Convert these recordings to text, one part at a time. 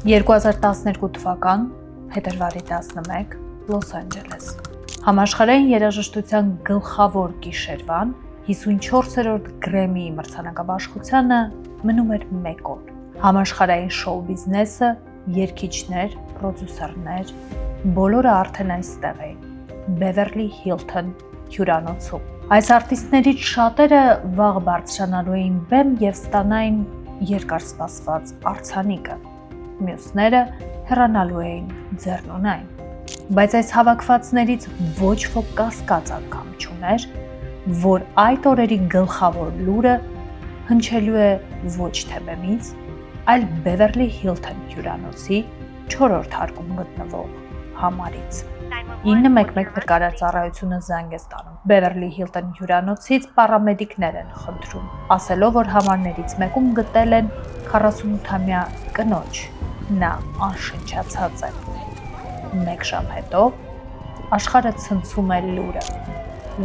2012 թվական փետրվարի 11 Լոս Անջելես Համաշխարհային երաժշտության գլխավոր գիշերվան 54-րդ Գրեմմի մրցանակաբաշխությանը մնում էր 1 օր։ Համաշխարհային շոու բիզնեսը, երգիչներ, պրոդյուսերներ, բոլորը արդեն այստեղ էին, Բևերլի Հիլթոն հյուրանոցում։ Այս արտիստներից շատերը վաղ բարձրանալու էին բեմ և ստանային երկար սպասված արձանիկը, մյուսները հեռանալու էին ձեռնունայն։ Բայց այս հավաքվածներից ոչ ոք կասկած անգամ չուներ, որ այդ օրերի գլխավոր լուրը հնչելու է ոչ թե բեմից, այլ Բևերլի Հիլթոն հյուրանոցի 4-րդ հարկում գտնվող համարից։ 911 փրկարարծառայությունը զանգ է ստանում։ Բևերլի Հիլթոն հյուրանոցից պարամեդիկներ են խնդրում, ասելով, որ համարներից մեկում գտել են 48-ամյա կնոջ, նա անշնչացած է։ 1 ժամ հետո աշխարհը ցնցում է լուրը։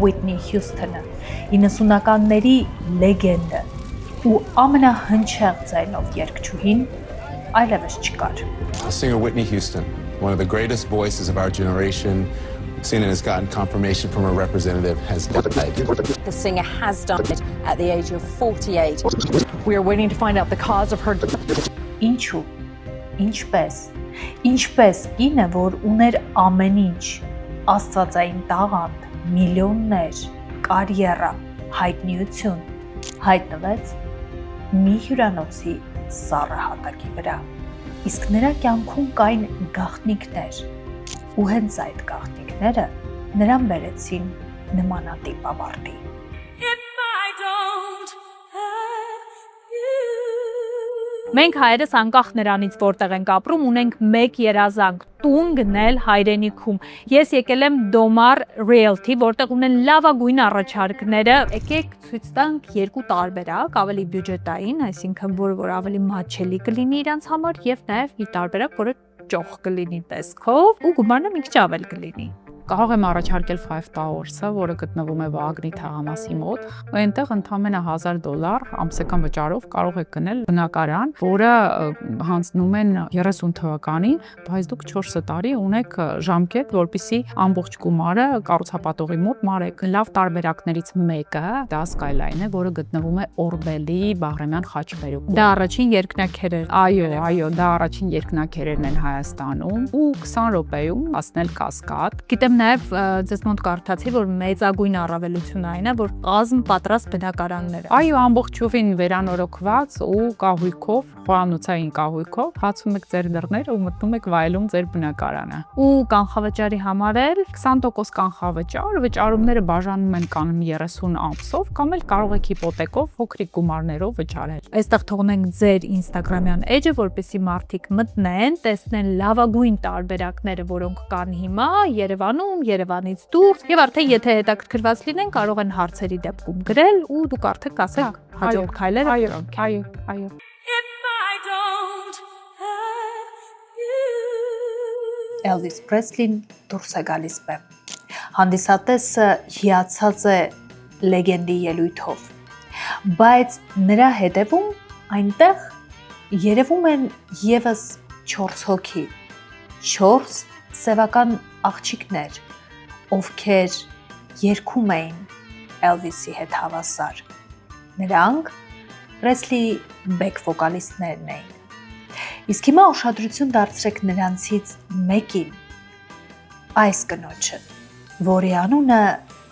Ուիթնի Հյուսթոնը, 90-ականների լեգենդը ու ամենահնչեղ ձայնով երգչուհին այլևս չկար։ Singer Whitney Houston, one of the greatest voices of our generation, CNN has gotten confirmation from a representative, has died. The singer has died at the age of 48. We are waiting to find out the cause of her death. Ինչու, ինչպես կինը, որ ուներ ամեն ինչ, աստվածային տաղանդ, միլիոններ, կարիերա, հայտնիություն, հայտնվեց մի հյուրանոցի սառը հատակի վրա, իսկ նրա կյանքում կային գաղտնիքներ, ու հենց այդ գաղտնիքները նրան բերեցին նմանատիպ ավարտի։ Մենք հայերս անկախ նրանից որտեղ ենք ապրում, ունենք մեկ երազանք՝ տուն գնել հայրենիքում։ Ես եկել եմ Դոմար Realty, որտեղ ունեն լավագույն առաջարկները։ Եկեք ցույց տանք 2 տարբերակ, ավելի բյուջետային, այսինքն որ ավելի մատչելի կլինի իրանց համար, եւ նաեւ մի տարբերակ, որը ճոխ կլինի տեսքով ու գումարը մի քիչ ավել կլինի։ Կարող եմ առաջարկել 5 Towers-ը, որը գտնվում է Վագնի թաղամասի մոտ, ու այնտեղ ընդամենը $1000 ամսական վճարով կարող եք գնել բնակարան, որը հանձնում են 30 թվականին, բայց դուք 4 տարի ունեք ժամկետ, որպեսզի ամբողջ գումարը կառուցապատողի մոտ մարեք։ Լավ տարբերակներից մեկը դա Skyline-ը, որը գտնվում է Օրբելի Բաղրամյան խաչմերուկում։ Դա առաջին երկնաքերեր։ Այո, դա առաջին երկնաքերերն են Հայաստանում, ու 20 րոպեում հասնել Կասկադ։ Գիտեմ նաև ձեզ մոտ կարդացի, որ մեծագույն առավելությունը այն է, որ կազմ պատրաստ բնակարաններ են։ Այո, ամբողջովին վերանորոգված ու կահույքով, խոհանոցային կահույքով, բացում եք ձեր դռները ու մտնում եք վայելում ձեր բնակարանը։ Ու կանխավճարի համար էլ 20% կանխավճար, վճարումները բաժանում են կանում 30 ամսով, կամ էլ կարող եք հիպոթեկով փոքրիկ գումարներով վճարել։ Այստեղ թողնենք ձեր Instagram-յան էջը, որպեսզի մարդիկ մտնեն, տեսնեն լավագույն տարբերակները, որոնք կան հիմա Երևանում, Երևանից դուրս, եւ արդեն եթե հետաքրքրված լինեն, կարող են հարցերի դեպքում գրել ու դուք արդեն կասեք հաջորդ քայլերը։ Այո։ Elvis Presley-ն դուրս է գալիս բեմ։ Հանդիսատեսը հիացած է լեգենդի ելույթով, բայց նրա հետևում այնտեղ երևում են եւս 4 հոգի, 4 սևական աղջիկներ, ովքեր երգում էին Elvis-ի հետ հավասար։ Նրանք Presley back վոկալիստներն էին։ Իսկ հիմա ուշադրություն դարձրեք նրանցից մեկին, այս կնոջը, որի անունը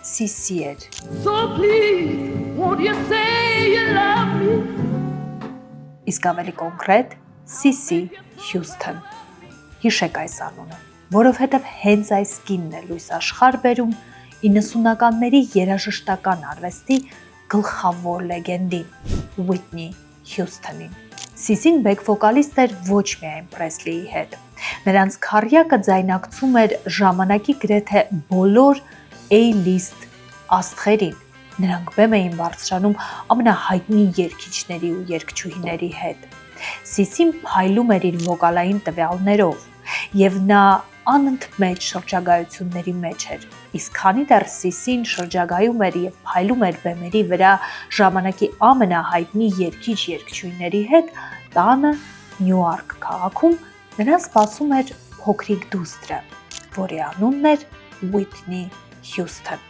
Sissy էր։ So please, won't you say you love me? Իսկ ավելի կոնկրետ Sissy Houston։ Հիշեք այս անունը, որովհետև հենց այս կինն է լույս աշխարհ բերում 90-ականների երաժշտական արվեստի գլխավոր լեգենդին Whitney Houston-ին։ Sissy-ն բեք վոկալիստ էր ոչ միայն Presley-ի հետ։ Նրանց քարյակը ձայնակցում էր ժամանակի գրեթե բոլոր A-list աստղերին։ Նրանք բեմ էին բարձրանում ամենահայտնի երգիչների ու երգչուհիների հետ։ Sissy-ն փայլում էր իր վոկալային տվյալներով, եւ նա անընդմեջ շրջագայությունների մեջ էր, իսկ քանի դեռ Sissy-ն շրջագայում էր եւ փայլում էր բեմերի վրա ժամանակի ամենահայտնի երգիչ երգչուհիների հետ, տանը Նյու Յորք քաղաքում Նրան սպասում էր փոքրիկ դուստրը, որի անունն էր Whitney Houston։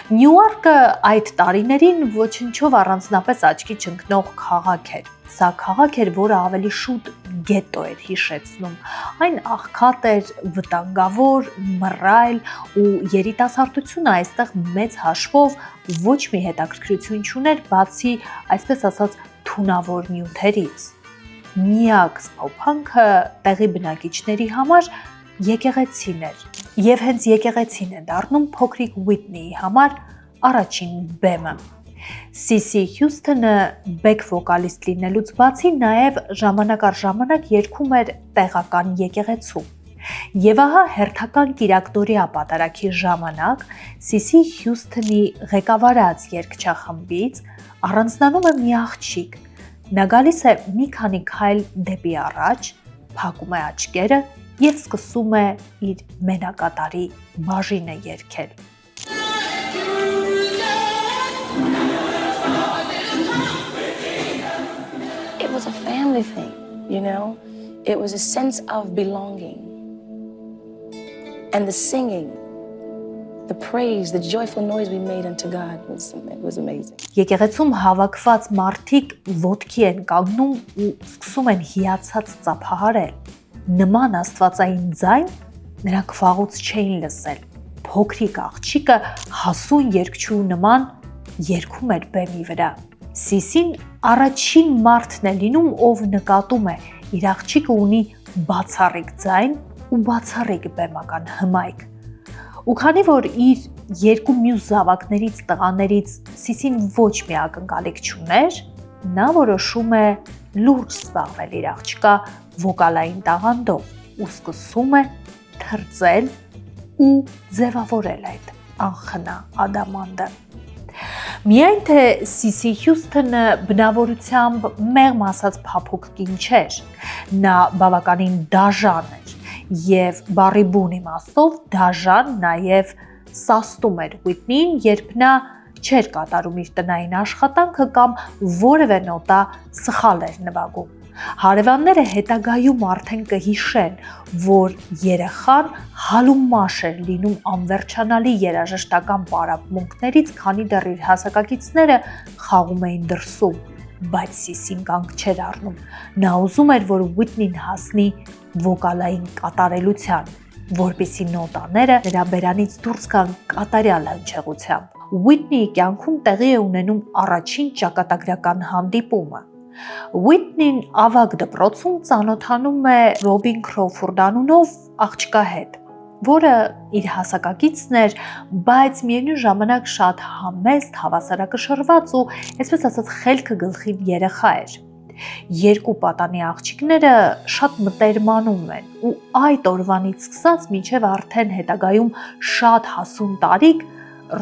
Նյույորկը այդ տարիներին ոչնչով առանձնապես աչքի չընկնող քաղաք էր։ Սա քաղաք էր, որը ավելի շուտ գետո էր հիշեցնում։ Այն աղքատ էր, վտանգավոր, մռայլ ու երիտասարդությունը այստեղ մեծ հաշվով ոչ մի հետաքրքրություն չուներ, բացի, այսպես ասած, թունավոր նյութերից։ Միակ սփոփանքը տեղի բնակիչների համար եկեղեցին էր, եւ հենց եկեղեցին է դառնում փոքրիկ Whitney-ի համար առաջին բեմը։ Սիսի Հյուսթոնը բեք վոկալիստ լինելուց բացի նաև ժամանակ առ ժամանակ երգում էր տեղական եկեղեցում։ Եվ ահա հերթական կիրակտորյա պատարագի ժամանակ Սիսի Հյուսթոնի ղեկավարած երգչախմբից առանձնանում է մի աղջիկ։ Նա գալիս է մի քանի քայլ դեպի առաջ, փակում է աչքերը եւ սկսում է իր մենակատարի բաժինը երգել։ It was a family thing, you know? It was a sense of belonging. And the singing, the praise, the joyful noise we made unto God was amazing. Եկեղեցում հավաքված մարդիկ ոտքի են կանգնում ու սկսում են հիացած ծափահարել։ Նման աստվածային ձայն նրանք վաղուց չէին լսել։ Փոքրիկ աղջիկը հասուն երգչու նման երգում էր բեմի վրա։ Սիսին առաջին մարդն է լինում, ով նկատում է իր աղջիկը ունի բացառիկ ձայն ու բացառիկ բեմական հմայք։ Ու քանի որ իր երկու մյուս զավակներից տղաներից Սիսին ոչ մի ակնկալիք չուներ, նա որոշում է լուրջ զբաղվել իր աղջկա վոկալային տաղանդով ու սկսում է թրծել ու ձևավորել այդ անխնա ադամանդը։ Միայն թե Սիսի Հյուսթոնը բնավորությամբ մեղմ ասած փափուկ կին չէր, նա բավականին դաժան էր եւ բառի բուն իմաստով դաժան նաեւ սաստում էր Whitney-ին, երբ նա չէր կատարում իր տնային աշխատանքը կամ որևէ նոտա սխալ էր նվագում։ Հարևանները հետագայում արդեն կհիշեն, որ երեխան հալումմաշ էր լինում անվերջանալի երաժշտական պարապմունքներից, քանի դեռ իր հասակակիցները խաղում էին դրսում, բայց Սիսին կանգ չէր առնում։ Նա ուզում էր, որ Whitney-ն հասնի վոկալային կատարելության, որպեսզի նոտաները նրա բերանից դուրս գան կատարյալ հնչեղությամբ։ Whitney-ի կյանքում տեղի է ունենում առաջին ճակատագրական հանդիպումը։ Whitney-ն ավագ դպրոցում ծանոթանում է Ռոբին Քրոուֆորդ անունով աղջկա հետ, որը իր հասակակիցն էր, բայց միևնույն ժամանակ շատ համեստ, հավասարակշռված ու, այսպես ասած, խելքը գլխին երեխա էր։ Երկու պատանի աղջիկները շատ մտերմանում են ու այդ օրվանից սկսած մինչև արդեն հետագայում շատ հասուն տարիք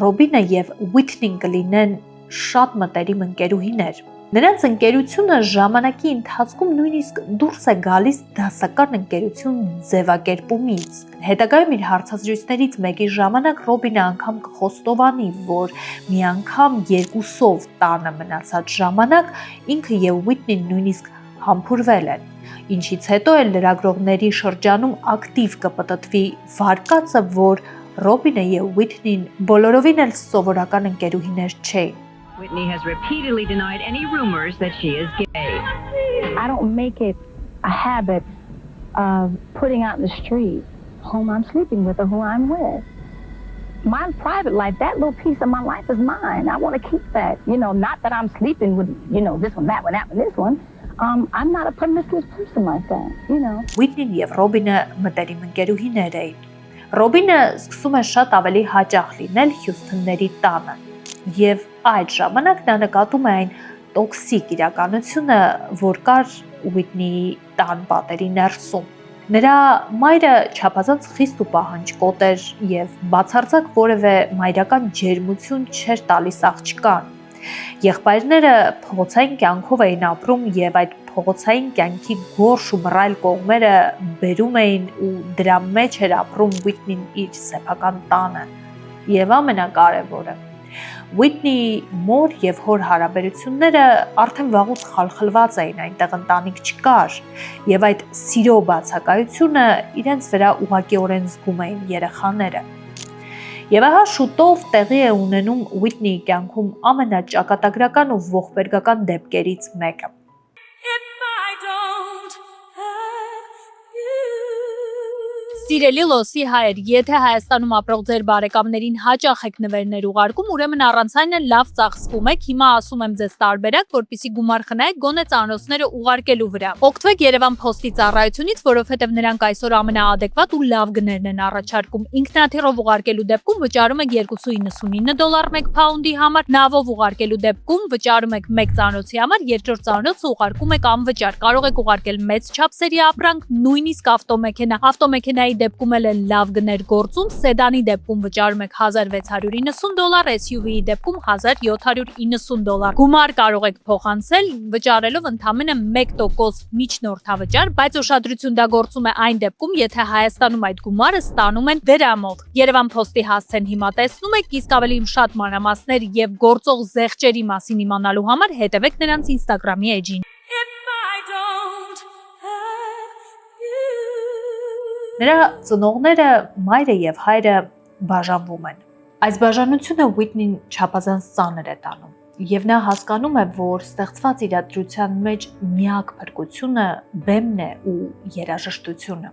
Ռոբինը եւ Whitney-ն կլինեն շատ մտերիմ ընկերուհիներ։ Նրանց ընկերությունը ժամանակի ընթացքում նույնիսկ դուրս է գալիս դասական ընկերություն ձևակերպումից։ Հետագայում իր հարցազրույցներից մեկի ժամանակ Ռոբինը անգամ կխոստովանի, որ մի անգամ երկուսով տանը մնացած ժամանակ ինքը եւ Whitney-ն նույնիսկ համբուրվել են, ինչից հետո էլ լրագրողների շրջանում ակտիվ կպտտվի վարկածը, որ Ռոբինը եւ Whitney-ն բոլորովին էլ սովորական ընկերուհիներ չէին։ Whitney has repeatedly denied any rumors that she is gay. I don't make it a habit of putting out in the street whom I'm sleeping with or who I'm with. My private life, that little piece of my life is mine. I want to keep that. You know, not that I'm sleeping with, you know, this one, that one, this one. I'm not a promiscuous person like that, you know. Whitney-ն եւ Ռոբինը մտերիմ ընկերուհիներ էին։ Ռոբինը սկսում է շատ ավելի հաճախ լինել Հյուսթոնների տանը։ Եվ այդ ժամանակ նա նկատում է այն տոքսիկ իրականությունը, որ կար Whitney-ի տան պատերի ներսում։ Նրա մայրը չափազանց խիստ ու պահանջկոտ էր եւ բացարձակ որևէ մայրական ջերմություն չէր տալիս աղջկան։ Եղբայրները փողոցային կյանքով էին ապրում եւ այդ փողոցային կյանքի գորշ ու մռայլ կողմերը բերում էին ու դրա մեջ էր ապրում Whitney-ն իր սեփական տանը։ Եվ ամենակարևորը Whitney մոր եւ հոր հարաբերությունները արդեն վաղուց խալխլված էին, այնտեղ ընտանիք չկար, եւ այդ սիրո բացակայությունը իրենց վրա ուղղակիորեն զգում էին երեխաները։ Եվ ահա շուտով տեղի է ունենում Whitney-ի կյանքում ամենաճակատագրական ու ողբերգական դեպքերից մեկը։ Սիրելի լոսի հայեր, եթե Հայաստանում ապրող ձեր բարեկամներին հաճախ եք նվերներ ուղարկում, ուրեմն առանց այն լավ ծախսվում եք։ Հիմա ասում եմ ձեզ տարբերակ, որպեսզի գումար խնայեք գոնե ծանոցները ուղարկելու վրա։ Օգտվեք Երևան Փոստի ծառայությունից, որովհետև նրանք այսօր ամենաադեկվատ ու լավ գներն են առաջարկում։ Ինքնաթիռով ուղարկելու դեպքում վճարում եք $2.99 1 փաունդի համար, նավով ուղարկելու դեպքում վճարում եք 1 ծանոցի համար, երկրորդ ծանոցը ուղարկում եք անվճար։ Կարող եք ուղարկել մեծ չափսերի ապրանք, նույնիսկ ավտոմեքենա։ Ավտոմեքենայի դեպքում էլ լավ գներ գործում, սեդանի դեպքում վճարում եք $1690, SUV-ի դեպքում $1790։ Գումար կարող եք փոխանցել վճարելով ընդամենը 1% միջնորդավճար, բայց ուշադրություն դա գործում է այն դեպքում, եթե Հայաստանում այդ գումարը ստանում են վերամոտ։ Երևան Փոստի հասցեն հիմա տեսնում եք, իսկ ավելի շատ մանրամասներ եւ գործող զեղչերի մասին իմանալու համար հետևեք նրանց Instagram-ի էջին։ Նրա ծնողները մայրը եւ հայրը բաժանվում են։ Այս բաժանությունը Whitney-ին չափազանց ծանր է տանում, եւ նա հասկանում է, որ ստեղծված իրադրության մեջ միակ փրկությունը բեմն է ու երաժշտությունը։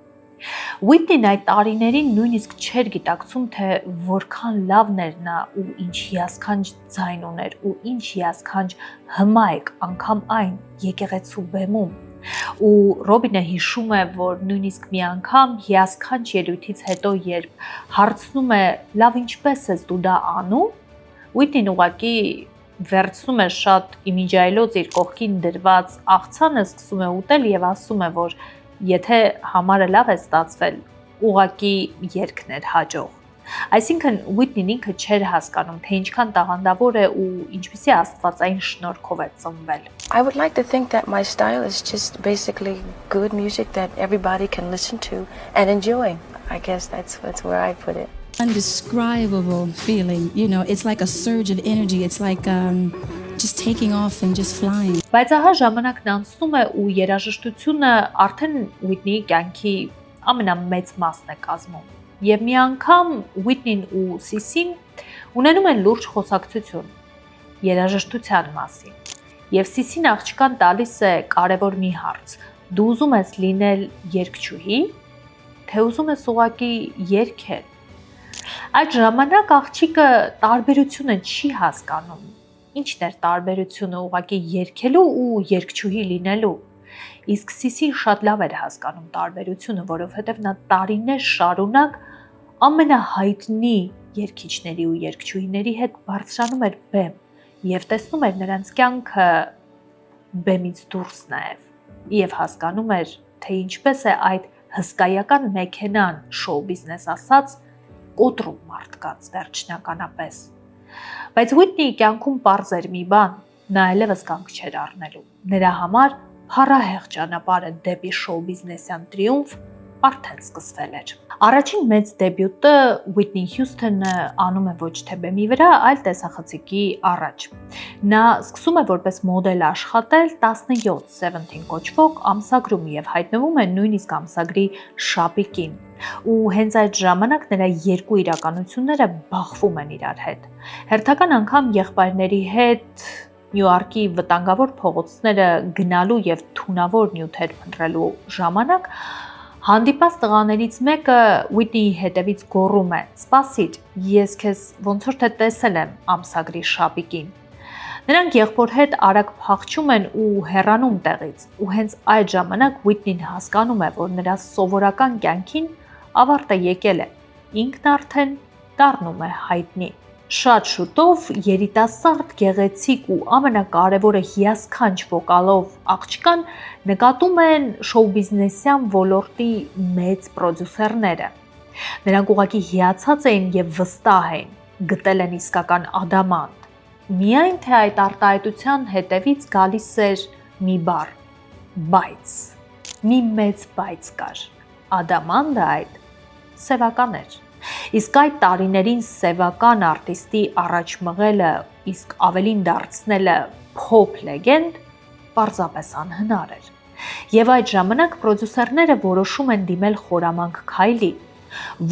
Whitney-ն այդ տարիներին նույնիսկ չէր գիտակցում, թե որքան լավն էր նա ու ինչ հիասքանչ ձայն ուներ ու ինչ հիասքանչ հմայք անգամ այն եկեղեցու բեմում։ Ու Ռոբինը հիշում է, որ նույնիսկ մի անգամ հիասքանչ ելույթից հետո, երբ հարցնում է լավ ինչպես ես դու դա անում, Whitney-ն ուղղակի վերցնում է շատ իմիջայլոց իր կողքին դրված աղցանը, սկսում է ուտել եւ ասում է, որ եթե համարը լավ է ստացվել, ուղղակի երգն էր հաջող։ Այսինքն Whitney-ն ինքը չէր հասկանում, թե ինչքան տաղանդավոր է ու ինչպիսի աստվածային շնորհքով է ծնվել։ I would like to think that my style is just basically good music that everybody can listen to and enjoy. I guess that's where I put it. Indescribable feeling, you know, it's like a surge of energy. It's like just taking off and just flying. Բայց ահա ժամանակն անցնում է ու երաժշտությունը արդեն Whitney-ի կյանքի ամենամեծ մասն է կազմում։ Եվ մի անգամ Whitney-ն ու Sissy-ն ունենում են լուրջ խոսակցություն երաժշտության մասին։ Եվ Sissy-ն աղջկան տալիս է կարևոր մի հարց. դու ուզում ես լինել երգչուհի, թե ուզում ես ուղղակի երգել։ Այդ ժամանակ աղջիկը տարբերությունը չի հասկանում։ Ինչն էր տարբերությունը ուղղակի երգելու ու երգչուհի լինելու։ Իսկ Sissy-ն շատ լավ էր հասկանում տարբերությունը, որովհետև նա տարիներ շարունակ ամենահայտնի երգիչների ու երգչուհիների հետ բարձրանում էր բեմ եւ տեսնում էր նրանց կյանքը բեմից դուրս եւ հասկանում էր, թե ինչպես է այդ հսկայական մեքենան շոու բիզնես ասած կոտրում մարդկանց վերջնականապես։ Բայց Whitney-ի կյանքում պարզ էր մի բան, նա այլևս կանգ չէր առնելու։ Նրա համար փառահեղ ճանապարհը դեպի շոու բիզնեսյան տրիումֆ արդեն սկսվել էր։ Առաջին մեծ դեբյուտը Whitney Houston-ը անում է ոչ թե բեմի վրա, այլ տեսախցիկի առաջ։ Նա սկսում է որպես մոդել աշխատել 17 կոչվող ամսագրում եւ հայտնվում է նույնիսկ ամսագրի շապիկին։ Ու հենց այդ ժամանակ նրա երկու իրականությունները բախվում են իրար հետ։ Հերթական անգամ եղբայրների հետ Նյույորքի վտանգավոր փողոցները գնալու եւ թունավոր նյութեր փնտրելու ժամանակ հանդիպած տղաներից մեկը Whitney-ի հետևից գոռում է. «Սպասիր, ես քեզ ոնց որ թե տեսել եմ ամսագրի շապիկին»։ Նրանք եղբոր հետ արագ փախչում են ու հեռանում տեղից, ու հենց այդ ժամանակ Whitney-ն հասկանում է, որ նրա սովորական կյանքին ավարտը եկել է։ Ինքն արդեն դառնում է հայտնի։ Շատ շուտով երիտասարդ, գեղեցիկ ու ամենակարևորը հիասքանչ վոկալով աղջկան նկատում են շոու բիզնեսյան ոլորտի մեծ պրոդյուսերները։ Նրանք ուղղակի հիացած էին եւ վստահ էին, գտել են իսկական ադամանտ։ Միայն թե այդ արտահայտության հետևից գալիս էր մի բառ՝ բայց։ Մի մեծ բայց կար։ Ադամանդը այդ սևական էր։ Իսկ այդ տարիներին սևական արտիստի առաջ մղելը, իսկ ավելին դարձնելը փոփ լեգենդ պարզապես անհնար էր։ Եվ այդ ժամանակ պրոդյուսերները որոշում են դիմել խորամանկ քայլի,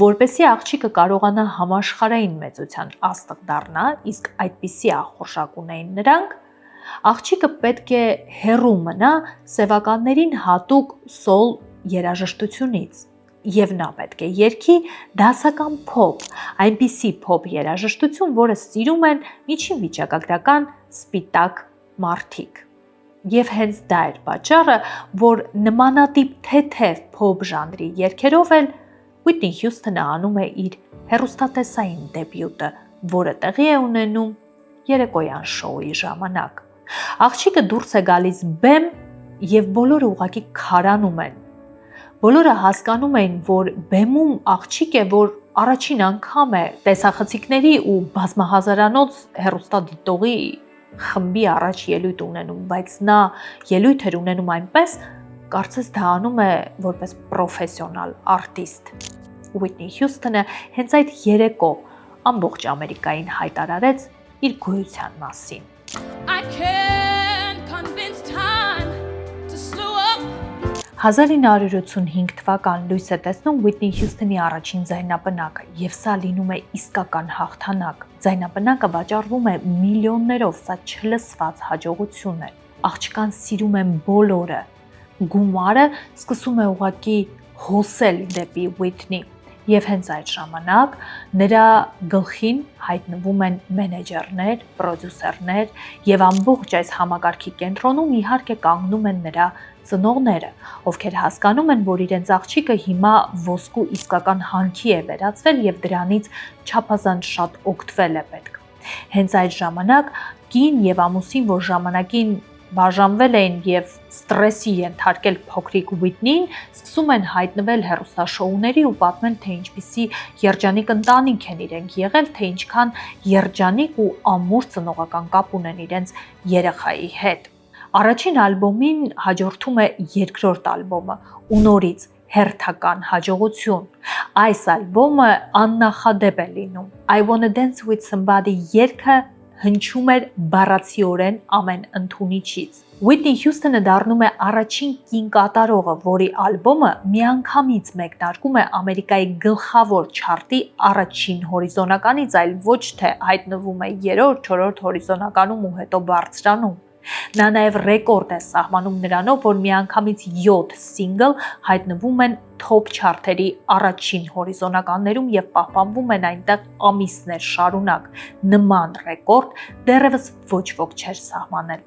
որպեսզի աղջիկը կարողանա համաշխարհային մեծության աստղ դառնա, իսկ այդպիսի ախորժակ ունեին նրանք, աղջիկը պետք է հեռու մնա սևականներին հատուկ սոլ երաժշտությունից, եւ նա պետք է երգի դասական փոփ, այնպիսի փոփ երաժշտություն, որը սիրում են միջին վիճակագրական սպիտակ մարդիկ։ Եվ հենց դա էր պատճառը, որ նմանատիպ թեթև փոփ ժանրի երգերով էլ Whitney Houston-ը անում է իր հեռուստատեսային դեբյուտը, որը տեղի է ունենում երեկոյան շոուի ժամանակ։ Աղջիկը դուրս է գալիս բեմ եւ բոլորը ուղղակի քարանում են։ Բոլորը հասկանում էին, որ բեմում աղջիկ է, որ առաջին անգամ է տեսախցիկների ու բազմահազարանոց հեռուստադիտողի խմբի առաջ ելույթ ունենում, բայց նա ելույթ էր ունենում այնպես, կարծես դա անում է որպես պրոֆեսիոնալ արտիստ։ Whitney Houston-ը հենց այդ երեկո ամբողջ Ամերիկային հայտարարեց իր գոյության մասին։ I can't convince time to slow up. 1985 թվական լույս է տեսնում Whitney Houston-ի առաջին ձայնապնակը, եւ սա լինում է իսկական հաղթանակ։ Ձայնապնակը վաճառվում է միլիոններով, սա չլսված հաջողություն է։ Աղջկան սիրում են բոլորը։ Գումարը սկսում է ուղղակի հոսել դեպի Whitney, եւ հենց այդ ժամանակ նրա գլխին հայտնվում են մենեջերներ, պրոդյուսերներ եւ ամբողջ այս համակարգի կենտրոնում իհարկե կանգնում են նրա ծնողները, ովքեր հասկանում են, որ իրենց աղջիկը հիմա ոսկու իսկական հանքի է վերածվել եւ դրանից չափազանց շատ օգտվել է պետք։ Հենց այդ ժամանակ կին եւ ամուսին, որ ժամանակին բաժանվել էին եւ ստրեսի ենթարկել փոքրիկ Whitney-ին, սկսում են հայտնվել հեռուստաշոուների ու պատմել, թե ինչպիսի երջանիկ ընտանիք են իրենք եղել, թե ինչքան երջանիկ ու ամուր ծնողական կապ ունեն իրենց երեխայի հետ։ Առաջին ալբոմին հաջորդում է երկրորդ ալբոմը ու նորից հերթական հաջողություն։ Այս ալբոմը աննախադեպ է լինում։ I Wanna Dance with Somebody երգը հնչում էր բառացիորեն ամեն ընդունիչից։ Whitney Houston-ը դառնում է առաջին կին կատարողը, որի ալբոմը միանգամից մեկնարկում է Ամերիկայի գլխավոր չարտի առաջին հորիզոնականից, այլ ոչ թե հայտնվում է երրորդ, չորրորդ հորիզոնականում ու հետո բարձրանում։ Նա նաև ռեկորդ է սահմանում նրանով, որ միանգամից 7 սինգլ հայտնվում են թոփ չարթերի առաջին հորիզոնականներում եւ պահպանվում են այնտեղ ամիսներ շարունակ։ Նման ռեկորդ դեռևս ոչ ոք չէր սահմանել։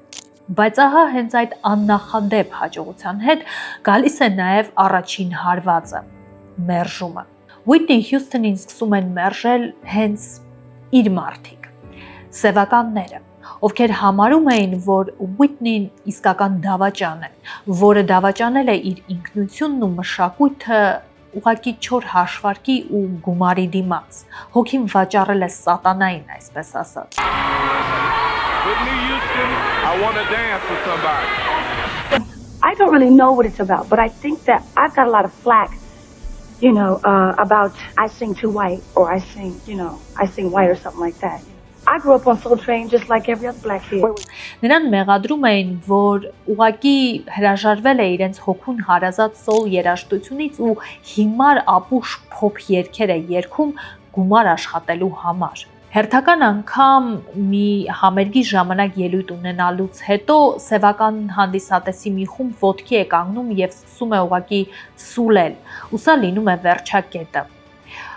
Բայց ահա հենց այդ աննախադեպ հաջողության հետ գալիս է նաև առաջին հարվածը՝ մերժումը։ Whitney Houston-ին սկսում են մերժել հենց իր մարդիկ, սևականները, ովքեր համարում էին, որ Whitney-ն իսկական դավաճան է, որը դավաճանել է իր ինքնությունն ու մշակույթը ուղղակի չոր հաշվարկի ու գումարի դիմաց։ Հոգին վաճառել է սատանային, այսպես ասած։ Whitney Houston, I want to dance with somebody. I don't really know what it's about, but I think that I've got a lot of flack, about I sing too white or I sing white or something like that. I grew up on Soul Train just like every other black kid. Նրան մեղադրում էին, որ ուղղակի հրաժարվել է իրենց հոգուն հարազատ սոլ երաժշտությունից ու հիմար ապուշ փոփ երգեր է երգում գումար աշխատելու համար։ Հերթական անգամ մի համերգի ժամանակ ելույթ ունենալուց հետո սևական հանդիսատեսի մի խումբ ոտքի է կանգնում եւ սկսում է ուղղակի սուլել, ու սա լինում է վերջակետը։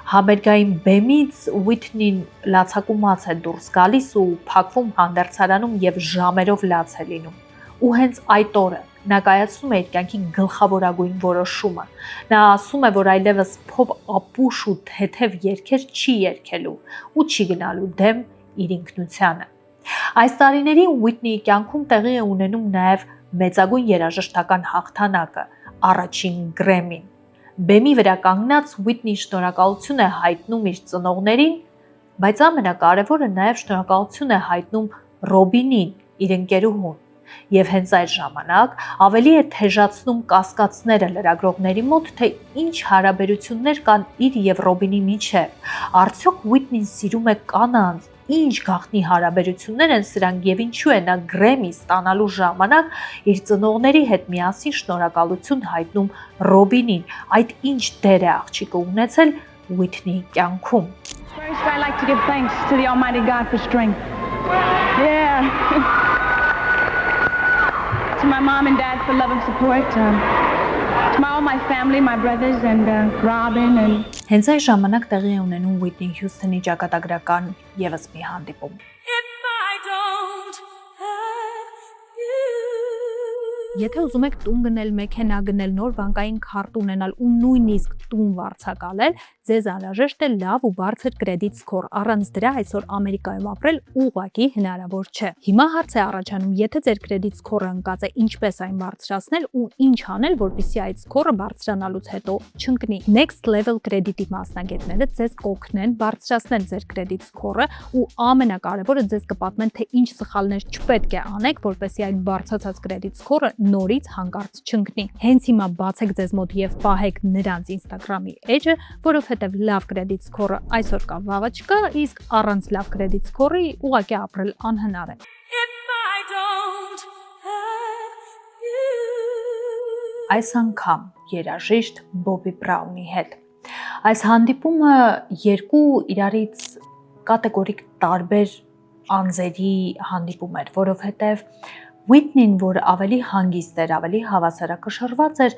Համերգային բեմից Whitney-ն լացակումած է դուրս գալիս ու փակվում հանդերձարանում եւ ժամերով լաց է լինում։ Ու հենց այդ օրը նա կայացնում է իր կյանքի գլխավորագույն որոշումը։ Նա ասում է, որ այլևս փոփ ապուշ ու թեթև երգեր չի երգելու ու չի գնալու դեմ իր ինքնությանը։ Այս տարիներին Whitney-ի կյանքում տեղի է ունենում նաեւ մեծագույն երաժշտական հաղթանակը՝ առաջին Grammy-ն։ Բեմի վրա կանգնած Whitney շնորհակալություն է հայտնում իր ծնողներին, բայց ամենակարևորը նաև շնորհակալություն է հայտնում Ռոբինին, իր ընկերուհուն, Եվ հենց այդ ժամանակ ավելի է թեժացնում կասկածները լրագրողների մոտ, թե ինչ հարաբերություններ կան իր եւ Ռոբինի միջև։ Արդյոք Ուիթնին սիրում է կանանց, ինչ գաղտնի հարաբերություններ են սրանք եւ ինչու է նա Գրեմի ստանալու ժամանակ իր ծնողների հետ միասին շնորհակալություն հայտնում Ռոբինին։ Այդ ինչ դեր է աղջիկը ունեցել Ուիթնիի կյանքում։ First, I like to give thanks to the Almighty God for strength. Yeah. To my mom and dad for love and support. To all my family, my brothers and Robin and. Հենց այս ժամանակ տեղի է ունենում Ուիթնի Հյուսթոնի ճակատագրական եւս մի հանդիպում։ Եթե ուզում եք տուն գնել, մեքենա գնել, նոր բանկային քարտ ունենալ ու նույնիսկ տուն վարձակալել, ձեզ անհրաժեշտ է լավ ու բարձր կրեդիտ սկոր։ Առանց դրա այսօր Ամերիկայում ապրել ուղղակի հնարավոր չէ։ Հիմա հարց է առաջանում, եթե ձեր կրեդիտ սկորը ընկած է, ինչպես այն բարձրացնել ու ինչ անել, որպեսզի այդ սկորը բարձրանալուց հետո չընկնի։ Next Level կրեդիտի մասնագետները ձեզ կօգնեն բարձրացնել ձեր կրեդիտ սկորը ու ամենակարևորը ձեզ կպատմեն, թե ինչ սխալներ չպետք է անեք, որպեսզի այդ բարձրացած կրեդիտ սկորը նորից հանկարծ չընկնի։ Հենց հիմա բացեք ձեզ մոտ եւ պահեք նրանց Instagram-ի էջը, որովհետեւ լավ կրեդիտ սկորը այսօր կա, վաղը չկա, իսկ առանց լավ կրեդիտ սկորի ուղղակի ապրել անհնար է։ Այս անգամ երաժիշտ Բոբի Բրաունի հետ։ Այս հանդիպումը երկու իրարից կատեգորիկ տարբեր անձերի հանդիպում էր, որովհետեւ Ուիթնին, որ ավելի հանգիստ էր, ավելի հավասարակշռված էր,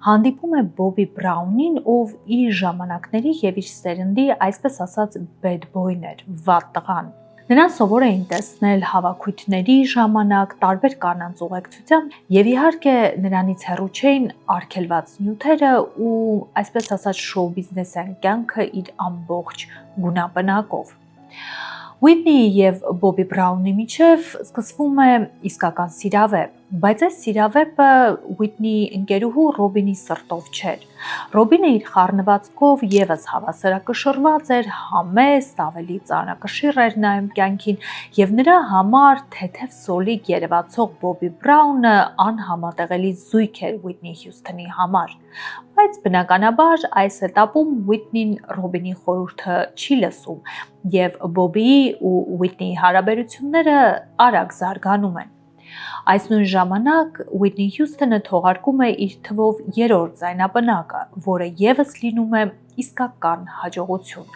հանդիպում է Բոբի Բրաունին, ով իր ժամանակների եւ իր սերնդի, այսպես ասած, bad boy-ն էր, վատ տղան։ Նրան սովոր էին տեսնել հավաքույթների ժամանակ, տարբեր կանանց ուղեկցությամբ եւ իհարկե նրանից հեռու չէին արգելված նյութերը ու այսպես ասած շոու բիզնեսային կյանքը իր ամբողջ գունապնակով։ Ուիթնիի եւ Բոբի Բրաունի միջև սկսվում է իսկական սիրավեպ, բայց այս սիրավեպը Ուիթնիի ընկերուհու Ռոբինի սրտով չէր։ Ռոբինը իր խառնվածքով եւս հավասարակշռված էր, համեստ, ավելի ծանրակշիռ էր նայում կյանքին եւ նրա համար թեթև սոլիկ երևացող Բոբի Բրաունը անհամատեղելի զույգ էր Ուիթնի Հյուսթոնի համար։ Բայց բնականաբար այս этаպում Ուիթնին Ռոբինի խորհուրդը չի լսում եւ Բոբիի ու Ուիթնիի հարաբերությունները արագ զարգանում են։ Այս նույն ժամանակ Ուիթնի Հյուսթոնը թողարկում է իր թվով երրորդ ձայնապնակը, որը եւս լինում է իսկական հաջողություն։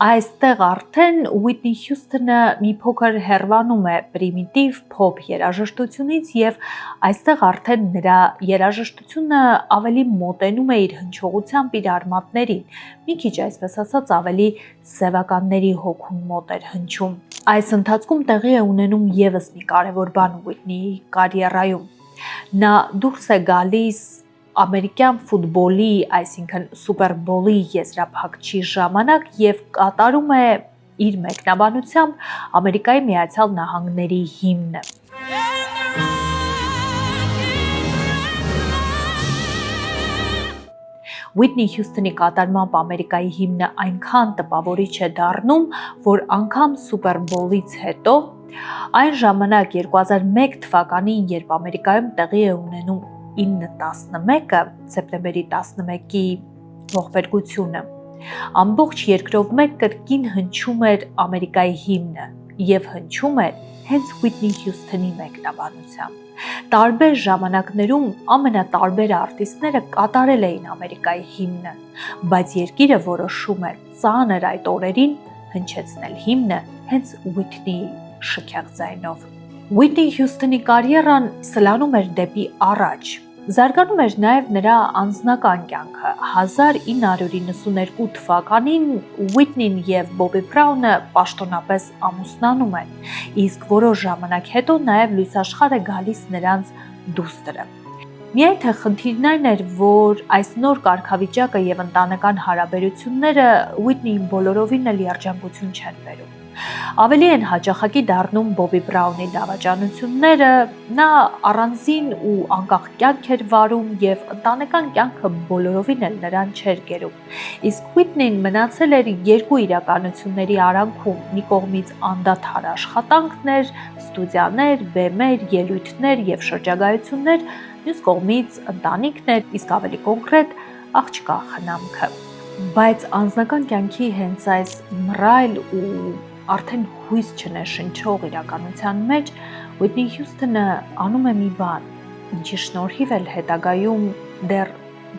Այստեղ արդեն Ուիթնի Հյուսթոնը մի փոքր հեռանում է պրիմիտիվ փոփ երաժշտությունից եւ այստեղ արդեն նրա երաժշտությունը ավելի մոտենում է իր հնչողությամբ իր արմատներին, մի քիչ այսպես ասած ավելի սևականների հոգուն մոտ էր հնչում։ Այս ընթացքում տեղի է ունենում եւս մի կարևոր բան Ուիթնիի կարիերայում։ Նա դուրս է գալիս ամերիկյան ֆուտբոլի, այսինքն Սուպեր Բոլի եզրափակչի ժամանակ եւ կատարում է իր մեկնաբանությամբ Ամերիկայի Միացյալ Նահանգների հիմնը։ Ուիթնի Հյուսթոնի կատարմամբ Ամերիկայի հիմնը այնքան տպավորիչ է դառնում, որ անգամ Սուպեր Բոլից հետո այն ժամանակ 2001 թվականին, երբ Ամերիկայում տեղի է ունենում 9/11-ը, սեպտեմբերի 11-ի ողբերգությունը, ամբողջ երկրով մեկ կրկին հնչում էր Ամերիկայի հիմնը եւ հնչում էր հենց Ուիթնի Հյուսթոնի մեկնաբանությամբ։ Տարբեր ժամանակներում ամենատարբեր արտիստները կատարել էին Ամերիկայի հիմնը, բայց երկիրը որոշում էր ծանր այդ օրերին հնչեցնել հիմնը հենց Ուիթնիի շքեղ ձայնով։ Ուիթնի Հյուսթոնի կարիերան սլանում էր դեպի առաջ։ Զարգանում էր նաև նրա անձնական կյանքը։ 1992 թվականին Ուիթնին եւ Բոբի Բրաունը պաշտոնապես ամուսնանում են, իսկ որոշ ժամանակ հետո նաև լույսաշխար է գալիս նրանց դուստրը։ Միայն թե խնդիրն այն էր, որ այս նոր կարգավիճակը եւ ընտանեկան հարաբերությունները Ուիթնիին բոլորովին էլ երջանկություն չեն բերում։ Ավելի են հաճախակի դառնում Բոբի Բրաունի դավաճանությունները, նա առանձին ու անկախ կյանք էր վարում եւ ընտանեկան կյանքը բոլորովին էլ նրան չէր գերում։ Իսկ Ուիթնին մնացել էր երկու իրականությունների արանքում՝ մի կողմից անդադար աշխատանքներ, ստուդիաներ, բեմեր, ելույթներ եւ շրջագայություններ, մյուս կողմից ընտանիքն էր, իսկ ավելի կոնկրետ աղջկա խնամքը։ Բայց անձնական կյանքի հենց այս մռայլ ու արդեն հույս չնշնչող իրականության մեջ Ուիթնի Հյուսթոնը անում է մի բան, ինչի շնորհիվ էլ հետագայում դեռ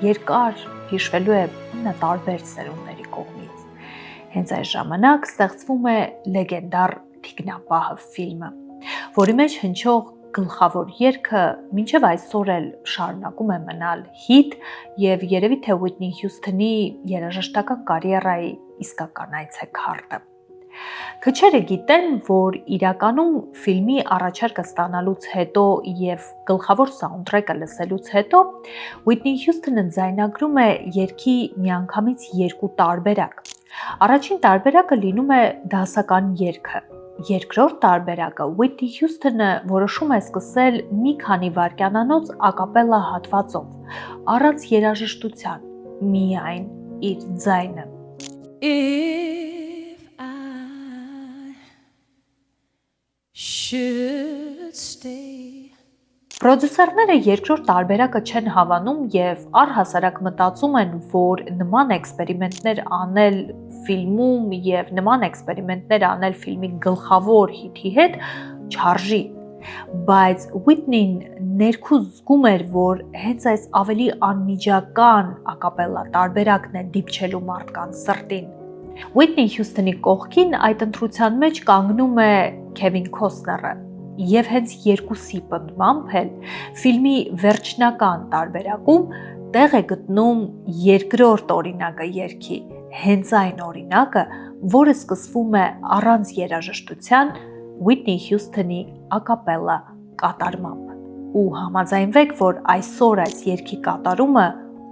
երկար հիշվելու է տարբեր սերունդների կողմից։ Հենց այս ժամանակ ստեղծվում է լեգենդար Թիկնապահը ֆիլմը, որի մեջ հնչող գլխավոր երգը մինչև այսօր էլ շարունակում է մնալ հիթ եւ երևի թե Ուիթնի Հյուսթոնի երաժշտական կարիերայի իսկական այցեքարտը։ Քչերը գիտեն, որ իրականում ֆիլմի առաջարկը ստանալուց հետո եւ գլխավոր սաունդթրեքը լսելուց հետո Ուիթնի Հյուսթոնը ձայնագրում է երգի միանգամից երկու տարբերակ։ Առաջին տարբերակը լինում է դասական երգը։ Երկրորդ տարբերակը Ուիթնի Հյուսթոնը որոշում է սկսել մի քանի վայրկյանանոց ակապելլա հատվածով, առանց երաժշտության, միայն իր ձայնը։ If I should stay. Պրոդյուսերները երկրորդ տարբերակը չեն հավանում եւ առհասարակ մտածում են, որ նման էքսպերիմենտներ անել ֆիլմում եւ նման էքսպերիմենտներ անել ֆիլմի գլխավոր հիթի հետ չարժի, բայց Ուիթնին ներքուս զգում էր, որ հենց այս ավելի անմիջական ակապելլա տարբերակն է դիպչելու մարդկանց սրտին։ Ուիթնի Հյուսթոնի կողքին այդ ընտրության մեջ կանգնում է Քևին Քոստները եւ հենց երկուսի պնդմամբ էլ ֆիլմի վերջնական տարբերակում տեղ է գտնում երկրորդ օրինակը երգի, հենց այն օրինակը, որը սկսվում է առանց երաժշտության Ուիթնի Հյուսթոնի ակապելլա կատարմամբ։ Ու համաձայնվեք, որ այսօր այս երգի կատարումը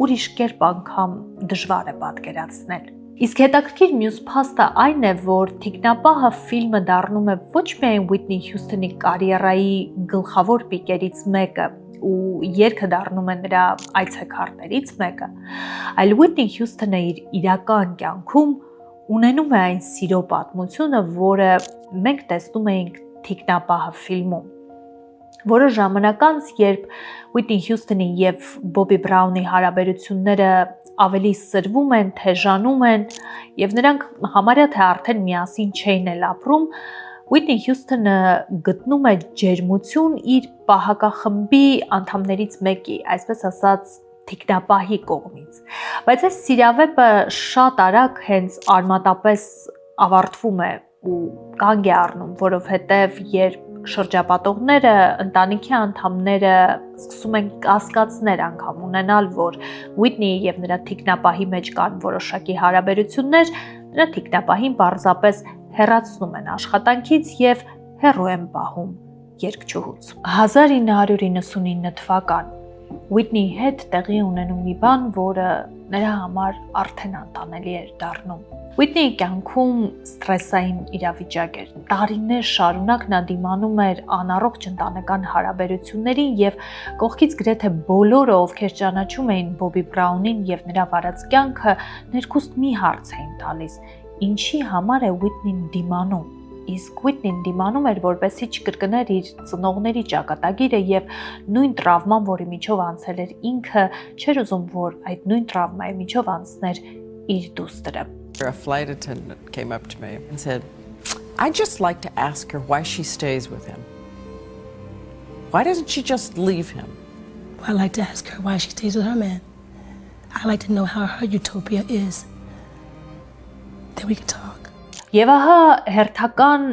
ուրիշ կերպ անգամ դժվար է պատկերացնել։ Իսկ հետաքրքիր մյուս փաստը այն է, որ Թիկնապահը ֆիլմը դառնում է ոչ միայն Ուիթնի Հյուսթոնի կարիերայի գլխավոր պիկերից մեկը ու երգը դառնում է նրա այցեքարտերից մեկը, այլ Ուիթնի Հյուսթոնը իր իրական կյանքում ունենում է այն սիրո պատմությունը, որը մենք տեսնում էինք Թիկնապահը ֆիլմում։ Որը ժամանակ անց, երբ Ուիթնի Հյուսթոնի եւ Բոբի Բրաունի հարաբերությունները ավելի սրվում են, թեժանում են եւ նրանք համարյա թե արդեն միասին չէին էլ ապրում, Ուիթնի Հյուսթոնը գտնում է ջերմություն իր պահակախմբի անդամներից մեկի, այսպես ասած Թիկնապահի կողմից։ Բայց այս սիրավեպը շատ արագ հենց արմատապես ավարտվում է ու կանգ է առնում, որովհետև երբ շրջապատողները, ընտանիքի անդամները սկսում են կասկածներ անգամ ունենալ, որ Ուիթնիի եւ նրա Թիկնապահի մեջ կան որոշակի հարաբերություններ, նրա Թիկնապահին պարզապես հեռացնում են աշխատանքից եւ հեռու են պահում երգչուհուց։ 1999 թվական Ուիթնիի հետ տեղի ունենում մի բան, որը նրա համար արդեն անտանելի էր դառնում։ Ուիթնիի կյանքում ստրեսային իրավիճակ էր։ Տարիներ շարունակ նա դիմանում էր անառողջ ընտանեկան հարաբերություններին եւ կողքից գրեթե բոլորը, ովքեր ճանաչում էին Բոբի Բրաունին եւ նրա վարած կյանքը, ներքուստ մի հարց էին տալիս. ինչի համար է Ուիթնին դիմանում։ Իսկ Ուիթնին դիմանում էր, որպեսզի չկրկներ իր ծնողների ճակատագիրը եւ նույն տրավման, որի միջով անցել էր ինքը, չէր ուզում, որ այդ նույն տրավմայի միջով անցներ իր դուստրը։ A flight attendant came up to me and said, I'd just like to ask her why she stays with him. Why doesn't she just leave him? Well, I'd like to ask her why she stays with her man. I'd like to know how her utopia is. Then we can talk. Եվ ահա հերթական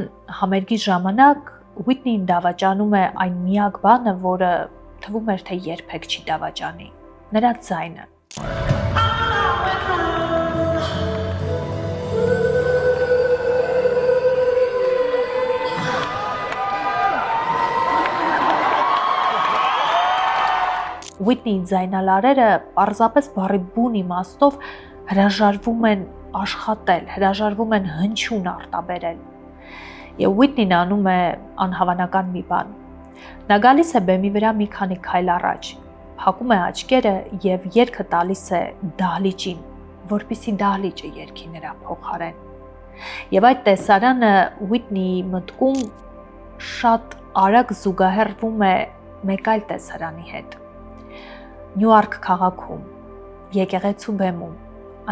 համերգի ժամանակ Ուիթնին դավաճանում է այն միակ բանը, որը թվում էր, թե երբեք չի դավաճանի, նրա ձայնը։ Ուիթնիի ձայնալարերը պարզապես բառի բուն իմաստով հրաժարվում են աշխատել, հրաժարվում են հնչյուն արտաբերել։ Եվ Whitney-ն անում է անհավանական մի բան։ Նա գալիս է բեմի վրա մի քանի քայլ առաջ, փակում է աչքերը եւ երգը տալիս է դահլիճին, որպեսզի դահլիճը երգի նրա փոխարեն։ Եվ այդ տեսարանը Whitney-ի մտքում շատ արագ զուգահեռվում է մեկ այլ տեսարանի հետ։ Նյուարք քաղաքում, եկեղեցու բեմում,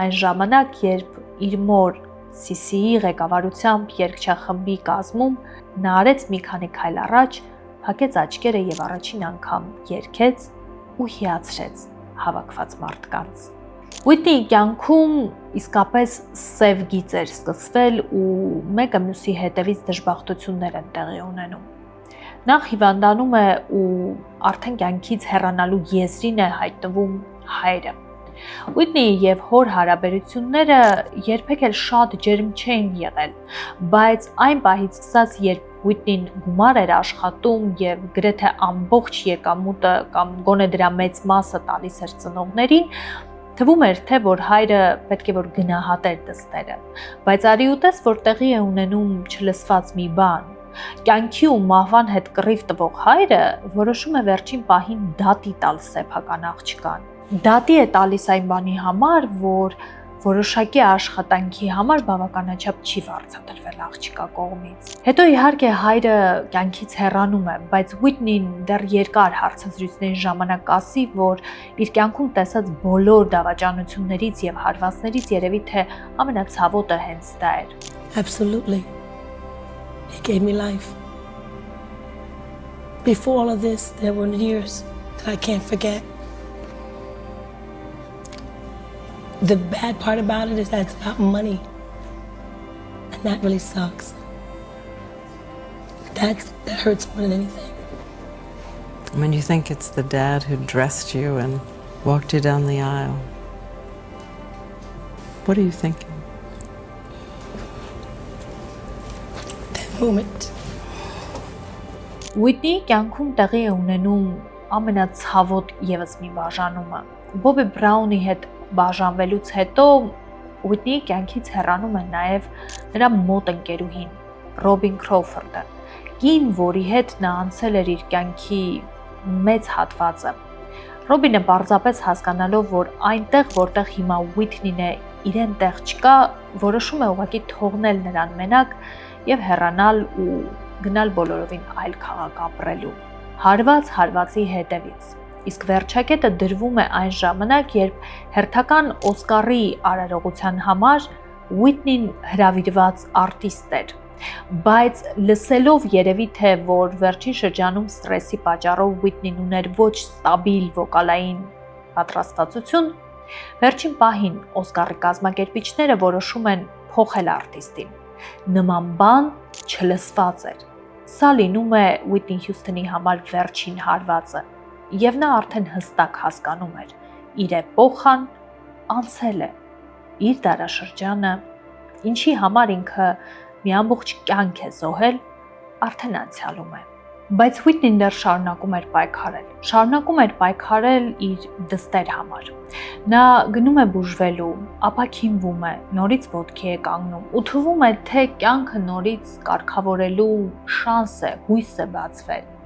այն ժամանակ, երբ իր մոր Սիսիի ղեկավարությամբ երգչախմբի կազմում նա արեց մի քանի քայլ առաջ, փակեց աչքերը եւ առաջին անգամ երգեց ու հիացրեց հավաքված մարդկանց։ Whitney-ի կյանքում իսկապես սև գիծ էր սկսվել ու մեկը մյուսի հետևից դժբախտություններ են տեղի ունենում։ Նախ հիվանդանում է ու արդեն կյանքից հեռանալու եզրին է հայտնվում հայրը։ Whitney-ի եւ հոր հարաբերությունները երբեք էլ շատ ջերմ չէին եղել, բայց այն պահից սկսած, երբ Whitney-ն գումար էր աշխատում եւ գրեթե ամբողջ եկամուտը կամ գոնե դրա մեծ մասը տալիս էր ծնողներին, թվում էր, թե որ հայրը պետք է որ գնահատեր դստերը, բայց արի ուտես, որ տեղի է ունենում չլսված մի բան։ Կյանքի ու մահվան հետ կռիվ տվող հայրը որոշում է վերջին պահին դատի տալ սեփական աղջկան։ Դատի է տալիս այն բանի համար, որ որոշակի աշխատանքի համար բավականաչափ չի վարձատրվել աղջկա կողմից։ Հետո իհարկե հայրը կյանքից հեռանում է, բայց Whitney-ն դեռ երկար հարցազրույցների ժամանակ ասի, որ իր կյանքում տեսած բոլոր դավաճանություններից եւ հարվածներից երևի թե ամենացավոտը հենց դա էր։ Absolutely. He gave me life. Before all of this, there were years that I can't forget. The bad part about it is that it's about money. And that really sucks. That hurts more than anything. When you think it's the dad who dressed you and walked you down the aisle, what are you thinking? That moment. Whitney-ի կյանքում տեղի է ունենում ամենացավոտ եւս մի բաժանումը։ Բոբի Բրաունի հետ բաժանվելուց հետո Whitney-ի կյանքից հեռանում է նաև նրա մոտ ընկերուհին Ռոբին Քրոուֆորդը, կին, որի հետ նա անցել էր իր կյանքի մեծ հատվածը։ Ռոբինը պարզապես հասկանալով, որ այնտեղ, որտեղ հիմա Whitney-ն է, իրեն տեղ չկա, որոշում է ուղղակի թողնել նրան մենակ եւ հեռանալ ու գնալ բոլորովին այլ քաղաք ապրելու։ Հարված հարվածի հետևից։ Իսկ վերջակետը դրվում է այն ժամանակ, երբ հերթական Օսկարի արարողության համար Whitney-ն հրավիրված արտիստ էր, բայց լսելով երևի թե որ վերջին շրջանում ստրեսի պատճառով Whitney-ն ուներ ոչ ստաբիլ վոկալային պատրաստվածություն, վերջին պահին Օսկարի կազմակերպիչները որոշում են փոխել արտիստին։ Նման բան չլսված էր։ Սա լինում է Whitney Houston-ի համար վերջին հարվածը։ Եվ նա արդեն հստակ հասկանում էր, իր էպոխան անցել է, իր դարաշրջանը, ինչի համար ինքը մի ամբողջ կյանք է զոհել, արդեն անցյալում է։ Բայց Whitney-ն դեռ շարունակում էր պայքարել իր դստեր համար։ Նա գնում է բուժվելու, ապա քիմվում է, նորից ոտքի է կանգնում, ու թվում է, թե կյանքը նորից կարգավորելու շանս է, հույս է բացվել։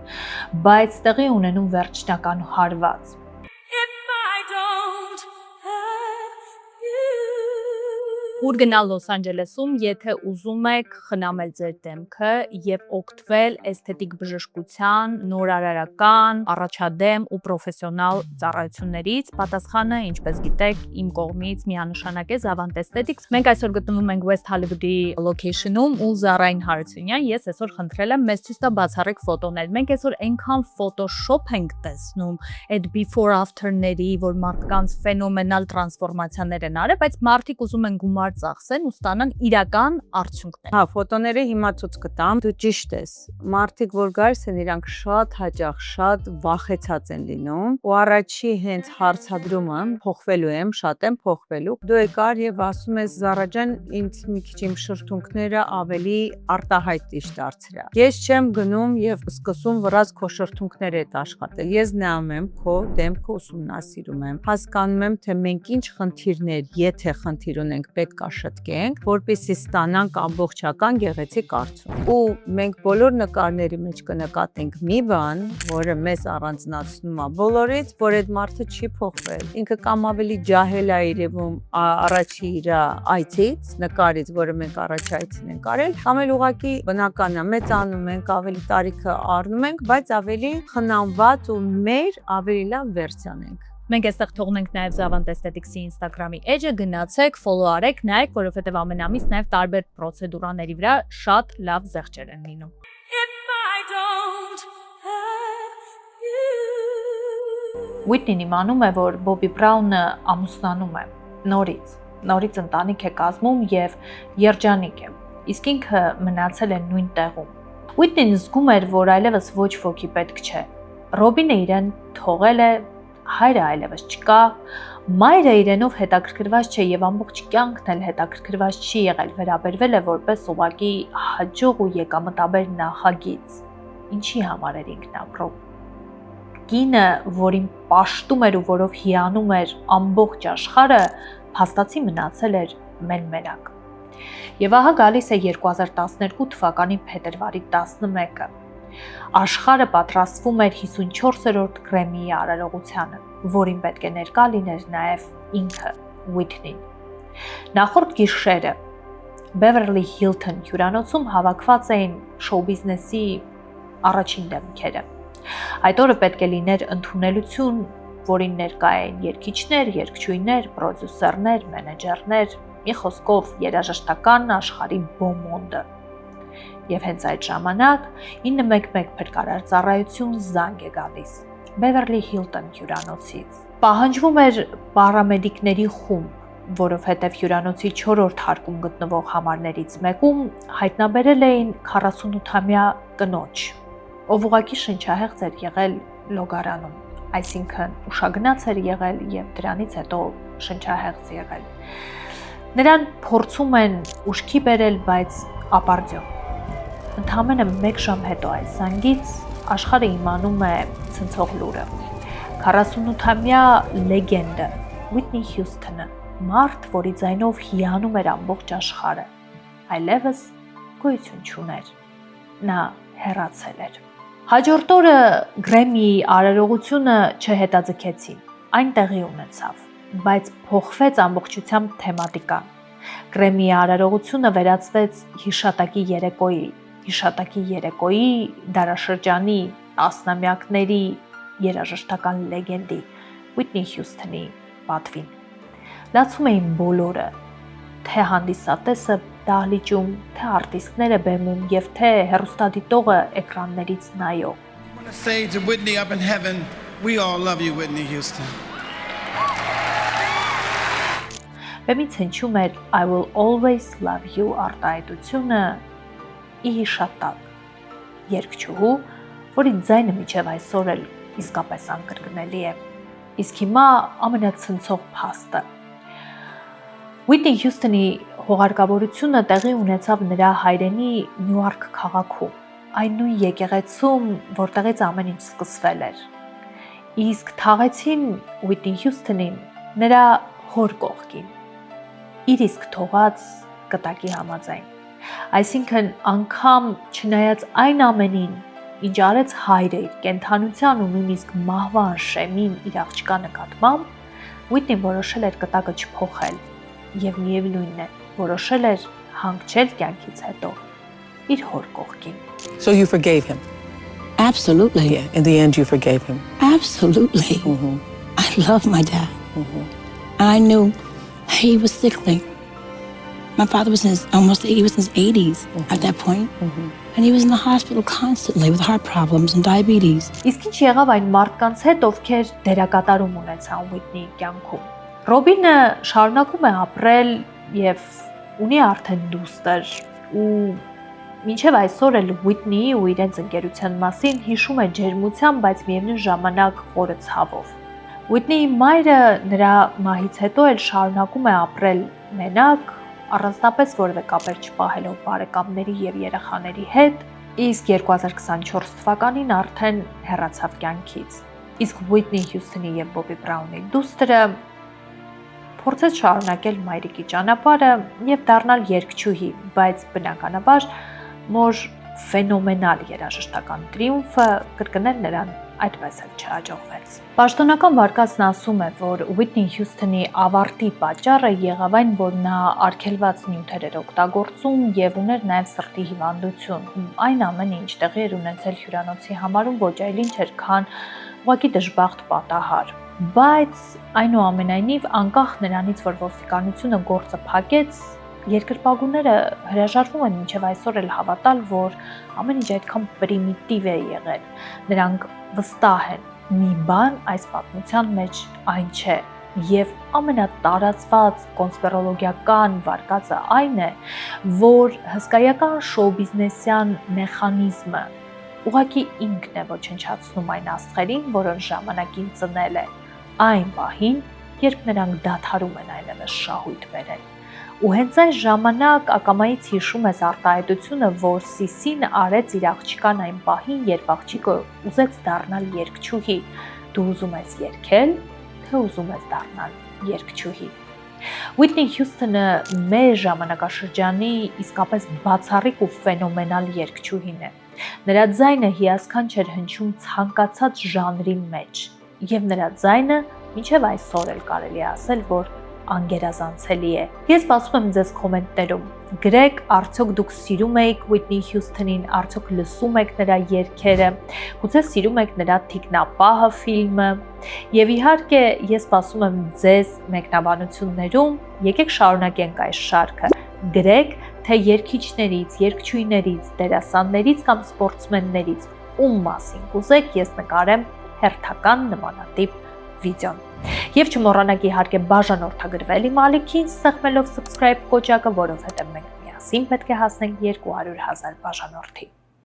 Բայց տեղի ունենում վերջնական հարված։ Ուր գնալ Լոս Անջելեսում, եթե ուզում եք խնամել ձեր դեմքը եւ օգտվել էսթետիկ բժշկության, նորարարական, առաջադեմ ու պրոֆեսիոնալ ծառայություններից, պատասխանը, ինչպես գիտեք, իմ կողմից միանշանակ է Zavant Aesthetics։ Մենք այսօր գտնվում ենք West Hollywood-ի location-ում ու Զարային Հարությունյան, ես այսօր խնդրել եմ մեզ ցույց տա բացառիկ ֆոտոներ։ Մենք այսօր այնքան Photoshop ենք տեսնում, այդ before after-ների, որ մարդկանց ֆենոմենալ տրանսֆորմացիաներ են արել, բայց մարդիկ ուզում են գումար ծախսեն ու ստանան իրական արդյունքներ։ Հա, ֆոտոները հիմա ցույց կտամ։ Դու ճիշտ ես։ Մարդիկ որ գալիս են, իրանք շատ հաճախ շատ վախեցած են լինում, ու առաջի հենց հարցադրումը փոխվելու եմ, շատ եմ փոխվելու։ Դու եկար եւ ասում ես Զարա ջան, ինձ մի քիչ իմ շրթունքները ավելի արտահայտիչ դարձրա։ Ես չեմ գնում եւ սկսում վրաց քո շրթունքները հետ աշխատել։ Ես նայում եմ քո դեմքը, ուսումնասիրում եմ, հասկանում եմ թե մենք ինչ խնդիրներ, եթե խնդիր ունենք, պետք կաշտկենք, որպեսզի ստանանք ամբողջական գեղեցիկ արդյունք։ Ու մենք բոլոր նկարների մեջ կնկատենք մի բան, որը մեզ առանձնացնում է բոլորից, որ այդ մարդը չի փոխվել։ Ինքը կամ ավելի ջահել է երևում առաջի իր այցից, նկարից, որը մենք առաջ այցին ենք արել, կամ էլ ուղղակի բնական է, մեծանում ենք, ավելի տարիքը առնում ենք, բայց ավելի խնամված ու մեր ավելի լավ վերսիան ենք։ Մենք այստեղ թողնենք նաև Zavant Aesthetics-ի Instagram-ի էջը, գնացեք, follow արեք, նայեք, որովհետև ամեն ամիս նաև տարբեր պրոցեդուրաների վրա շատ լավ զեղչեր են լինում։ Whitney-ն իմանում է, որ Bobby Brown-ը ամուսնանում է նորից ընտանիք է կազմում եւ երջանիկ է, իսկ ինքը մնացել է նույն տեղում։ Whitney-ն զգում էր, որ այլևս ոչ ոքի պետք չէ։ Ռոբինը իրեն թողել է, հայրը այլևս չկա, մայրը իրենով հետաքրքրված չէ եւ ամբողջ կյանքն էլ հետաքրքրված չի եղել, վերաբերվել է որպես ուղղակի հաջող ու եկամտաբեր նախագիծ։ Ինչի համար էր ինքն ապրում։ Կինը, որին պաշտում էր ու որով հիանում էր ամբողջ աշխարհը, փաստացի մնացել էր մերմերակ։ Եվ ահա գալիս է 2012 թվականի փետրվարի 11-ը։ Աշխարհը պատրաստվում էր 54-րդ Grammy-ի արարողությանը, որին պետք է ներկա լիներ նաև ինքը, Whitney-ն։ Նախորդ գիշերը Beverly Hilton հյուրանոցում հավաքված էին շոու բիզնեսի առաջին դեմքերը։ Այդ օրը պետք է լիներ ընդունելություն, որին ներկա էին երգիչներ, երգչուհիներ, պրոդյուսերներ, մենեջերներ, մի խոսքով երաժշտական աշխարհի բոմոնդը։ Եվ հենց այդ ժամանակ 911 փրկարար ծառայություն զանգ է գալիս Beverly Hilton հյուրանոցից։ Պահանջվում էր պարամեդիկների խումբ, որովհետև հյուրանոցի 4-րդ հարկում գտնվող համարներից մեկում հայտնաբերել էին 48-ամյա կնոջ, ով ուղղակի շնչահեղձ էր եղել լոգարանում, այսինքն ուշագնաց էր եղել եւ դրանից հետո շնչահեղձ եղել։ Նրան փորձում են ուշքի բերել, բայց ապարդյուն։ Ընդամենը 1 ժամ հետո այս զանգից աշխարհը իմանում է ցնցող լուրը։ 48-ամյա լեգենդը Whitney Houston-ը, մարդ, որի ձայնով հիանում էր ամբողջ աշխարհը, այլևս գոյություն չուներ։ Նա հեռացել էր։ Հաջորդ օրը Grammy-ի արարողությունը չհետաձգեցին։ Այն տեղի ունեցավ, բայց փոխվեց ամբողջությամբ թեմատիկան։ Grammy-ի արարողությունը վերածվեց հիշատակի երեկոյի դարաշրջանի տասնամյակների երաժշտական լեգենդի Whitney Houston-ի պատվին։ Լացում էին բոլորը, թե հանդիսատեսը դահլիճում, թե արտիստները բեմում եւ թե հեռուստադիտողը էկրաններից նայող։ I want to say to Whitney up in heaven, we all love you, Whitney Houston. Բեմից հնչում էր I will always love you արտահայտությունը ի հիշատակ երգչուհու, որի ձայնը մինչև այսօր էլ իսկապես անկրկնելի է։ Իսկ հիմա ամենացնցող փաստը։ Whitney Houston-ի հողարկավորությունը տեղի ունեցավ նրա հայրենի Նյուարք քաղաքում, այն նույն եկեղեցում, որտեղից ամեն ինչ սկսվել էր։ Իսկ թաղեցին Whitney Houston-ին նրա հոր կողքին, իր իսկ թողած կտակի համաձայն։ Այսինքն անգամ չնայած այն ամենին, ինչ արեց հայրը իր կենթանության ու նույնիսկ մահվան շեմին իր աղջկա նկատմամբ, Whitney որոշել էր կտակը չփոխել եւ միևնույնն է, որոշել էր հանգչել կյանքից հետո իր հոր կողքին։ So you forgave him? Absolutely. In the end you forgave him? Absolutely. I love my dad. I knew he was sickly. My father was in his 80s at that point. And he was in the hospital constantly with heart problems and diabetes. Իսկ ինչ եղավ այն մարդկանց հետ, ովքեր դերակատարում ունեցան Whitney-ի կյանքում։ Ռոբինը շարունակում է ապրել եւ ունի արդեն դուստր ու մինչև այսօր էլ Whitney-ի ու իրենց ընկերության մասին հիշում է ջերմությամբ, բայց միևնույն ժամանակ խորը ցավով։ Whitney-ի մայրը նրա մահից հետո էլ շարունակում է ապրել մենակ, առանձնապես որևէ կապեր չպահելով բարեկամների եւ երեխաների հետ, իսկ 2024 թվականին արդեն հեռացավ կյանքից։ Իսկ Whitney Houston-ի եւ Bobby Brown-ի դուստրը փորձեց շարունակել մայրիկի ճանապարհը եւ դառնալ երգչուհի, բայց բնականաբար մոր ֆենոմենալ երաժշտական տրիումֆը կրկնել նրան այդպես էլ չհաջողվեց։ Պաշտոնական վարկածն ասում է, որ Ուիթնի Հյուսթոնի ավարտի պատճառը եղավ այն, որ նա արգելված նյութեր էր օգտագործում եւ ուներ նաեւ սրտի հիվանդություն։ Այն ամենը, ինչ տեղի էր ունեցել հյուրանոցի համարում, ոչ այլ ինչ էր, քան ուղղակի դժբախտ պատահար։ Բայց այնուամենայնիվ, անկախ նրանից, որ ոստիկանությունը գործը փակեց, երկրպագուները հրաժարվում են մինչև այսօր էլ հավատալ, որ ամեն ինչ այդքան պրիմիտիվ է եղել։ Նրանք վստահ են, մի բան այս պատմության մեջ այն չէ, եւ ամենատարածված կոնսպիրոլոգիական վարկածը այն է, որ հսկայական շոու բիզնեսյան մեխանիզմը ուղղակի ինքն է ոչնչացնում այն աստղերին, որոնց ժամանակին ծնել է, այն պահին, երբ նրանք դադարում են այլևս շահույթ բերել։ Ու հենց այս ժամանակ ակամայից հիշում ես արտահայտությունը, որ Սիսին արեց իր աղջկան այն պահին, երբ աղջիկը ուզեց դառնալ երգչուհի։ Դու ուզում ես երգել, թե ուզում ես դառնալ երգչուհի։ Ուիթնի Հյուսթոնը մեր ժամանակաշրջանի իսկապես բացառիկ ու ֆենոմենալ երգչուհին է։ Նրա ձայնը հիասքանչ էր հնչում ցանկացած ժանրի մեջ, եւ նրա ձայնը մինչև այսօր էլ կարելի է ասել, որ անգերազանցելի է։ Ես սպասում եմ ձեզ կոմենտներում։ Գրեք, արդյոք դուք սիրում եք Ուիթնի Հյուսթոնին, արդյոք լսում եք նրա երգերը, գուցե սիրում եք նրա Թիկնապահը ֆիլմը։ Եվ իհարկե, ես սպասում եմ ձեզ մեկնաբանություններում, եկեք շարունակենք այս շարքը։ Գրեք, թե երգիչներից, երգչուհիներից, դերասաններից կամ սպորտսմեններից ում մասին կուզեք ես նկարեմ հերթական նմանատիպ վիդեոն։ Եվ չմոռանաք իհարկե բաժանորդագրվել իմ ալիքին, սեղմելով subscribe կոճակը, որովհետև մենք միասին պետք է հասնենք 200,000 բաժանորդի։